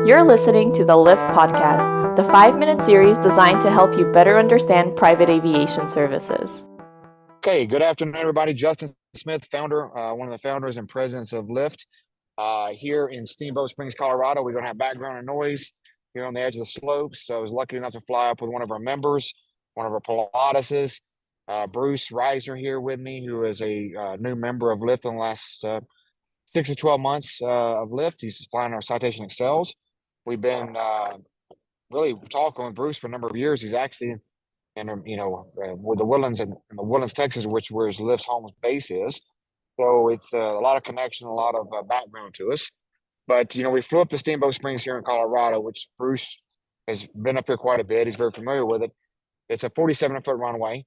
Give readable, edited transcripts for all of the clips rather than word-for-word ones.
You're listening to the LIVT podcast, the 5-minute series designed to help you better understand private aviation services. Okay, good afternoon, everybody. Justin Smith, founder, one of the founders and presidents of LIVT here in Steamboat Springs, Colorado. We don't have background and noise here on the edge of the slopes. So I was lucky enough to fly up with one of our members, one of our pilotuses, Bruce Rieser here with me, who is a new member of LIVT in the last 6 to 12 months of LIVT. He's flying our Citation Excels. We've been really talking with Bruce for a number of years. He's actually with the Woodlands and the Woodlands, Texas, where his LIVT's home base is. So it's a lot of connection, a lot of background to us. But, we flew up to Steamboat Springs here in Colorado, which Bruce has been up here quite a bit. He's very familiar with it. It's a 47-foot runway.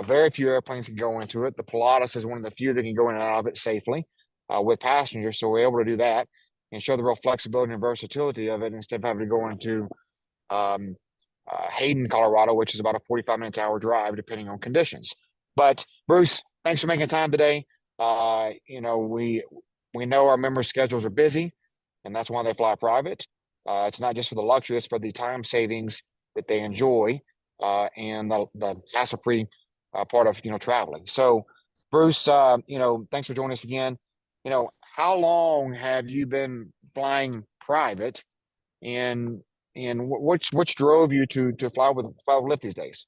Very few airplanes can go into it. The Pilatus is one of the few that can go in and out of it safely with passengers. So we're able to do that and show the real flexibility and versatility of it instead of having to go into Hayden, Colorado, which is about a 45-minute hour drive, depending on conditions. But Bruce, thanks for making time today. We know our members' schedules are busy, and that's why they fly private. It's not just for the luxury; it's for the time savings that they enjoy and the hassle-free part of traveling. So, Bruce, thanks for joining us again. How long have you been flying private, and which drove you to fly with LIVT these days?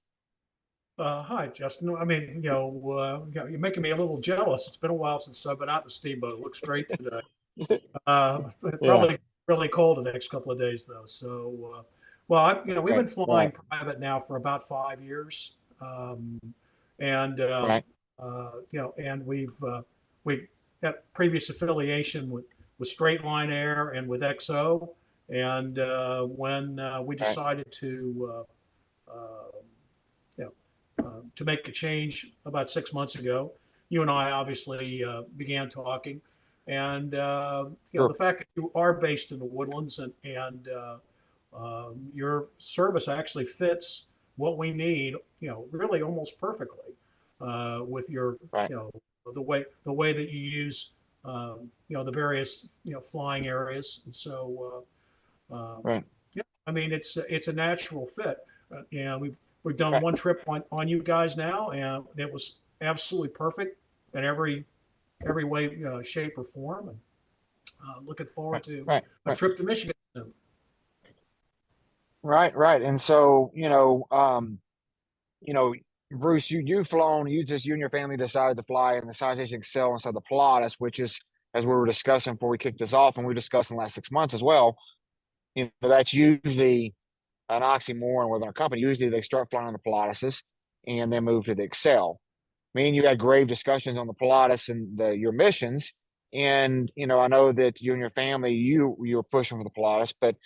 Hi, Justin. I mean, you're making me a little jealous. It's been a while since I've been out to Steamboat. It looks great today. Yeah. Probably really cold the next couple of days, though. So, we've been flying private now for about 5 years, and Right. and we've had previous affiliation with Straight Line Air and with XO, and when we decided to make a change about 6 months ago. You and I obviously began talking, and Sure. the fact that you are based in the Woodlands and your service actually fits what we need, really almost perfectly with your, Right. the way that you use, the various, flying areas. And so, Right. yeah, I mean, it's a natural fit. We've done Right. one trip on you guys now, and it was absolutely perfect in every way, shape, or form. And looking forward to Right. a Right. trip to Michigan soon. Right. And so, Bruce, you've flown, you and your family decided to fly in the Citation Excel instead of the Pilatus, which is, as we were discussing before we kicked this off, and we discussed in the last 6 months as well, that's usually an oxymoron within a company. Usually they start flying on the Pilatuses and then move to the Excel. Me and you had grave discussions on the Pilatus and your missions. And, I know that you and your family, you were pushing for the Pilatus, but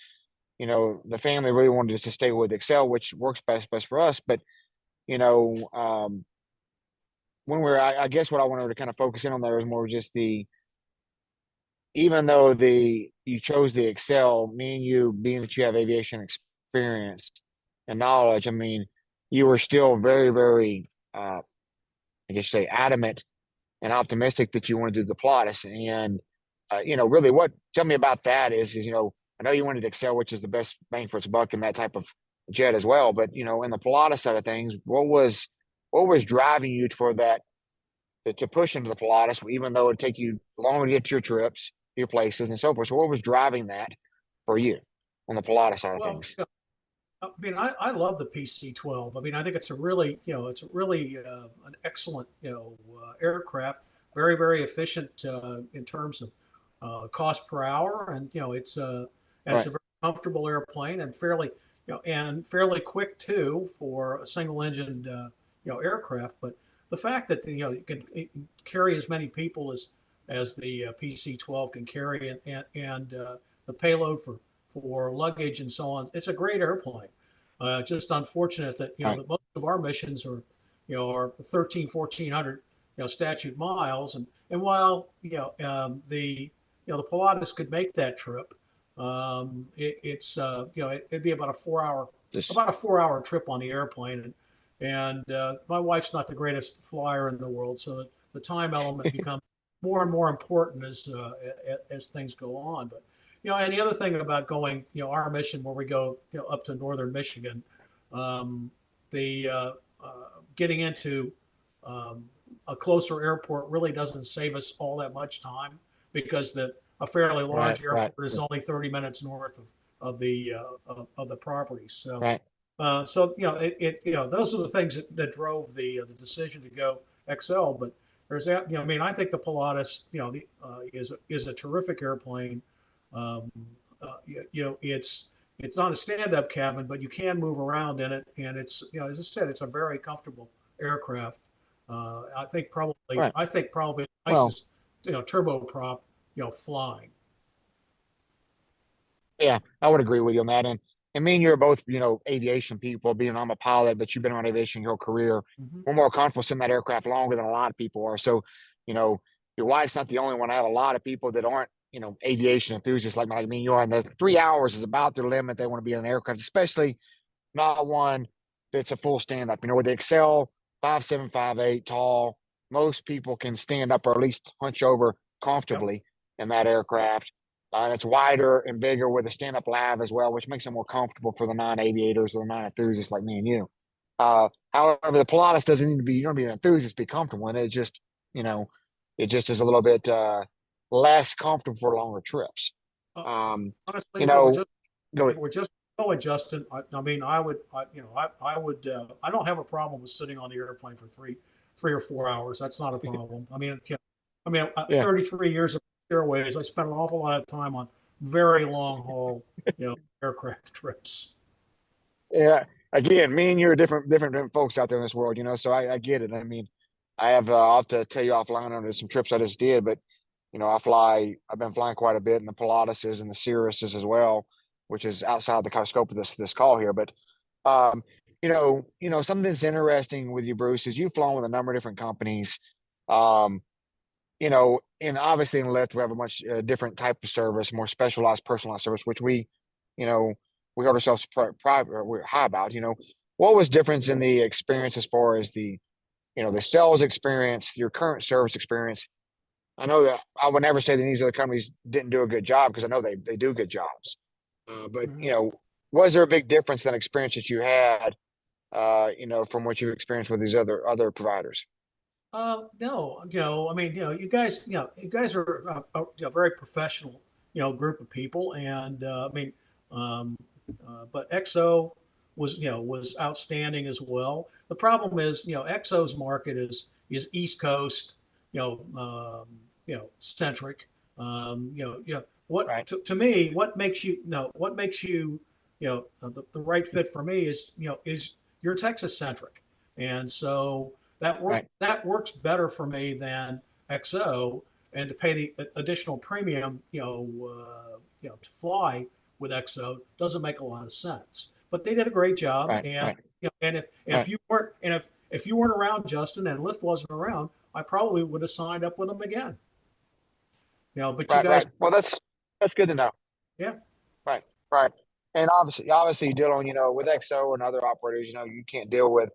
the family really wanted us to stay with Excel, which works best for us. But you know, when I guess what I wanted to kind of focus in on there is more just even though you chose the Excel, me and you, being that you have aviation experience and knowledge, I mean, you were still very, very, I guess, say adamant and optimistic that you want to do the Pilatus. And really, tell me about that is I know you wanted to Excel, which is the best bang for its buck in that type of jet as well. But in the Pilatus side of things, what was driving you for that to push into the Pilatus, even though it'd take you longer to get to your trips, your places, and so forth? So what was driving that for you on the Pilatus side of Well, things? I mean, I love the PC-12. I mean, I think it's a really, an excellent, aircraft, very, very efficient in terms of cost per hour, and it's Right. a very comfortable airplane and fairly quick too for a single-engined, aircraft. But the fact that it can carry as many people as the PC-12 can carry, and the payload for luggage and so on. It's a great airplane. Just unfortunate that Right. that most of our missions are 13, 1400 statute miles, and while the Pilatus could make that trip, it'd be Just about a 4 hour trip on the airplane, and my wife's not the greatest flyer in the world, so the time element becomes more and more important as things go on. But And the other thing about going, our mission where we go, up to northern Michigan, um, the getting into a closer airport really doesn't save us all that much time because a fairly Right, large right, airport is only 30 minutes north of the property. So, right. those are the things that drove the decision to go XL. But there's that, I mean, I think the Pilatus, is a terrific airplane. Um, it's not a stand-up cabin, but you can move around in it, and it's, as I said, it's a very comfortable aircraft. Right. I think probably the Well, nicest, turboprop, flying. yeah, I would agree with you on that. And me and you are both, aviation people, being I'm a pilot, but you've been around aviation your whole career. Hmm. We're more comfortable sitting in that aircraft longer than a lot of people are. So, you know, your wife's not the only one. I have a lot of people that aren't, aviation enthusiasts like me and you are. And the 3 hours is about their limit. They want to be in an aircraft, especially not one that's a full stand up. With the Excel 5758 tall, most people can stand up or at least hunch over Yep. comfortably in that aircraft. And it's wider and bigger with a stand up lav as well, which makes it more comfortable for the non aviators or the non enthusiasts like me and you. However, the Pilatus doesn't need to be, you don't be an enthusiast to be comfortable in it. You know, it just is a little bit less comfortable for longer trips. Uh, Um, Honestly, you know, go if we're just going, Justin, I mean, I would, I don't have a problem with sitting on the airplane for 3 or 4 hours. That's not a problem. I mean, 33 years of airways, I spent an awful lot of time on very long haul, aircraft trips. Yeah, again, me and you are different folks out there in this world, So I get it. I mean, I'll have to tell you offline on some trips I just did, but I've been flying quite a bit in the Pilatuses and the Cirruses as well, which is outside the scope of this call here. But um, something that's interesting with you, Bruce, is you've flown with a number of different companies. Um, and obviously in Lyft we have a much different type of service, more specialized, personalized service, which you know, we hold ourselves we're high about. What was difference in the experience as far as the sales experience, your current service experience? I know that I would never say that these other companies didn't do a good job because I know they do good jobs. But Mhm. was there a big difference in experience that you had, from what you've experienced with these other providers? No, I mean, you guys are a very professional, group of people, and I mean, um, but XO was outstanding as well. The problem is, XO's market is East Coast, centric. What Right, to me, what makes you, the right fit for me is you're Texas centric, and so right, that works better for me than XO, and to pay the additional premium, to fly with XO doesn't make a lot of sense. But they did a great job, right, and right, if right, you weren't and if you weren't around, Justin, and Lyft wasn't around, I probably would have signed up with them again. But you right, guys, right. Well, that's good to know. yeah, Right, right. And obviously, you deal on, with XO and other operators, you can't deal with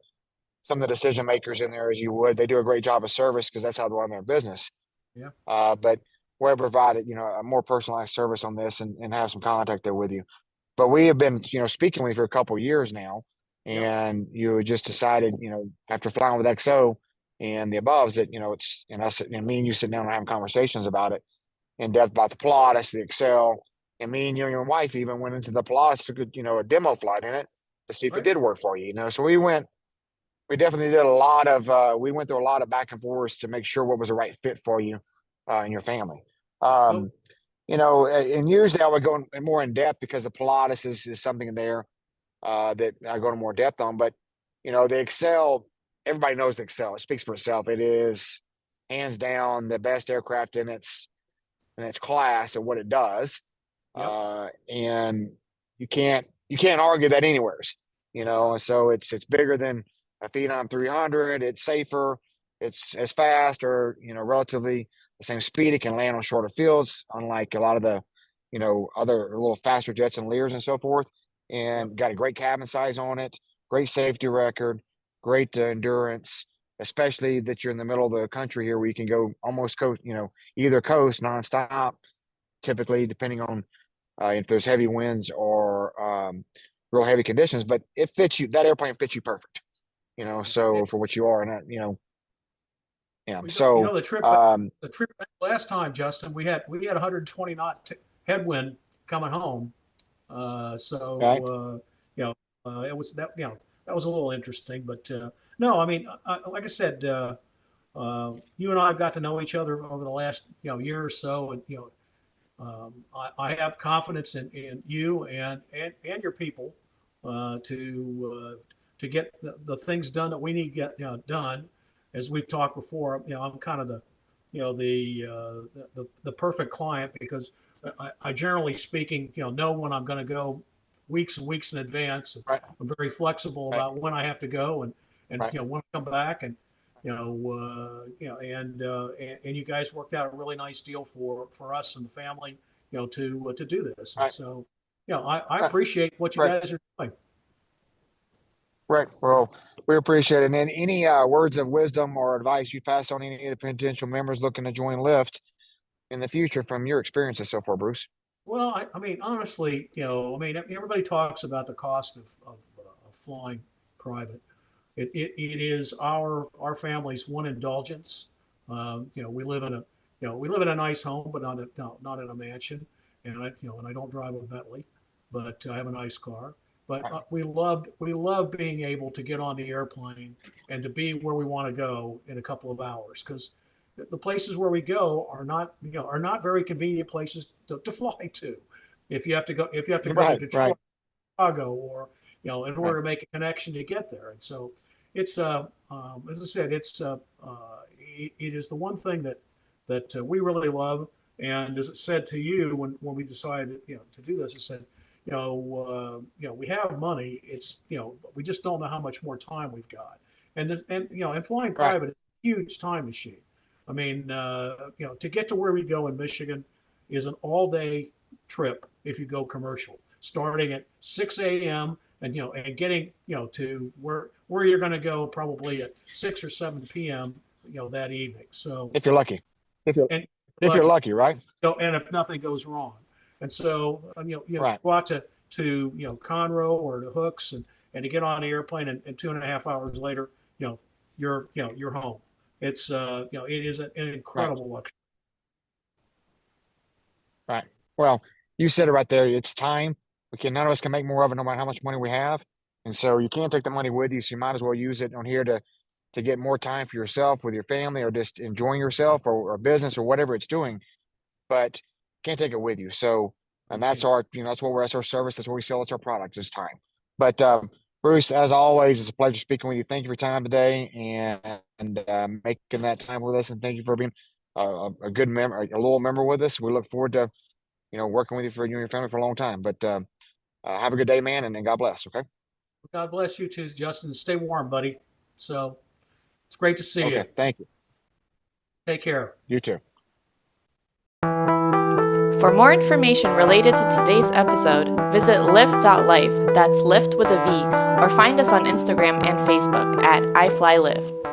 some of the decision makers in there as you would. They do a great job of service because that's how they run their business. yeah, But we're provided, a more personalized service on this and have some contact there with you. But we have been, speaking with you for a couple of years now, yep, and you just decided, after flying with XO and the aboves that, it's us and me and you sitting down and having conversations about it in depth about the Pilatus, the Excel, and me and you and your wife even went into the Pilatus, took a demo flight in it to see if it right. did work for you. So we definitely did we went through a lot of back and forth to make sure what was the right fit for you and your family. Oh, Um, and usually I would go more in depth because the Pilatus is something in there that I go to more depth on. But the Excel, everybody knows the Excel. It speaks for itself. It is hands down the best aircraft in its class and what it does. yep, And you can't argue that anywheres. So it's bigger than a Phenom 300. It's safer. It's as fast or relatively the same speed. It can land on shorter fields, unlike a lot of the other little faster jets and Lears and so forth. yep, And got a great cabin size on it, great safety record, great endurance. Especially that you're in the middle of the country here, where you can go almost coast, either coast nonstop. Typically, depending on if there's heavy winds or real heavy conditions. But it fits you. That airplane fits you perfect. So for what you are, and that, yeah. So The trip last time, Justin, we had 120 knot headwind coming home. right, It was that that was a little interesting, but no, I mean, like I said, you and I have got to know each other over the last year or so, and I have confidence in you and your people to get the things done that we need to get done. As we've talked before, I'm kind of the perfect client because I generally speaking, know when I'm going to go weeks and weeks in advance. right, I'm very flexible right, about when I have to go and right, when I come back and you guys worked out a really nice deal for us and the family, to do this. And right, so, I uh, appreciate what you right, guys are doing. right. Well, we appreciate it. And then any words of wisdom or advice you pass on any of the potential members looking to join Lyft in the future from your experiences so far, Bruce? Well, I mean, honestly, everybody talks about the cost of flying private. It is our family's one indulgence. We live in a nice home, but not in a mansion, and I don't drive a Bentley, but I have a nice car. But Right, we loved being able to get on the airplane and to be where we want to go in a couple of hours because the places where we go are not very convenient places to fly to. If you have to go to right, right, Detroit, Chicago, or in right, order to make a connection to get there. And so it's as I said, it is the one thing that we really love. And as it said to you when we decided to do this, it said we have money. It's we just don't know how much more time we've got. And flying right. private is a huge time machine. I mean, to get to where we go in Michigan is an all-day trip if you go commercial, starting at 6 a.m. and getting to where you're going to go probably at 6 or 7 p.m. That evening. So If you're lucky, if you're and if you're lucky, lucky, right, and if nothing goes wrong, and so right, go out to Conroe or to Hooks and to get on the airplane and 2.5 hours later, you're home. It's it is an right, incredible luxury. right. Well, you said it right there. It's time. None of us can make more of it, no matter how much money we have, and so you can't take the money with you. So you might as well use it on here to get more time for yourself with your family, or just enjoying yourself, or business, or whatever it's doing. But can't take it with you. So, and You that's can't. that's our service. That's what we sell. It's our product. It's time. But Bruce, as always, it's a pleasure speaking with you. Thank you for your time today and making that time with us. And thank you for being a good member, a loyal member with us. We look forward to working with you for you and your family for a long time. But have a good day, man, and God bless. Okay. God bless you too, Justin. Stay warm, buddy. So it's great to see Okay. you. Thank you. Take care. You too. For more information related to today's episode, visit lift.life, that's lift with a V, or find us on Instagram and Facebook at iFlyLift.